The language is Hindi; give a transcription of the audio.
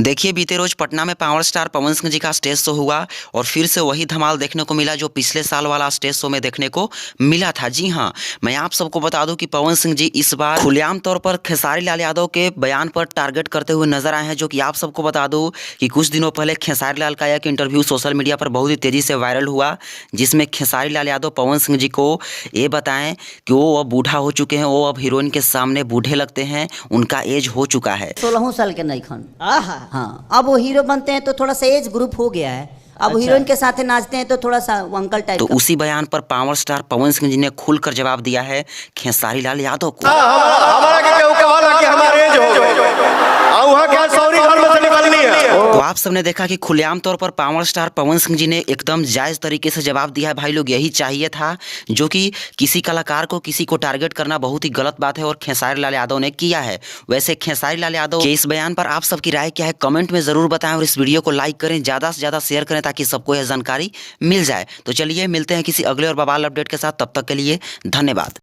देखिए, बीते रोज पटना में पावर स्टार पवन सिंह जी का स्टेज शो हुआ और फिर से वही धमाल देखने को मिला जो पिछले साल वाला स्टेज शो में देखने को मिला था। जी हाँ, मैं आप सबको बता दूं कि पवन सिंह जी इस बार खुलेआम तौर पर खेसारी लाल यादव के बयान पर टारगेट करते हुए नजर आए हैं। जो कि आप सबको बता दूं कि कुछ दिनों पहले खेसारी लाल का एक इंटरव्यू सोशल मीडिया पर बहुत ही तेजी से वायरल हुआ, जिसमें खेसारी लाल यादव पवन सिंह जी को ये बताएं कि वो अब बूढ़ा हो चुके हैं, वो अब हीरोइन के सामने बूढ़े लगते हैं, उनका एज हो चुका है। 16 साल के नहीं खन। हाँ, अब वो हीरो बनते हैं तो थोड़ा सा एज ग्रुप हो गया है। अब हीरोइन के साथ नाचते हैं तो थोड़ा सा अंकल टाइप। तो उसी बयान पर पावर स्टार पवन सिंह जी ने खुलकर जवाब दिया है खेसारी लाल यादव को। तो आप सबने देखा कि खुलेआम तौर पर पावर स्टार पवन सिंह जी ने एकदम जायज तरीके से जवाब दिया है। भाई लोग, यही चाहिए था, जो कि किसी कलाकार को किसी को टारगेट करना बहुत ही गलत बात है और खेसारी लाल यादव ने किया है। वैसे खेसारी लाल यादव के इस बयान पर आप सबकी राय क्या है, कमेंट में जरूर बताएं और इस वीडियो को लाइक करें, ज्यादा से ज्यादा शेयर करें ताकि सबको यह जानकारी मिल जाए। तो चलिए मिलते हैं किसी अगले और बवाल अपडेट के साथ, तब तक के लिए धन्यवाद।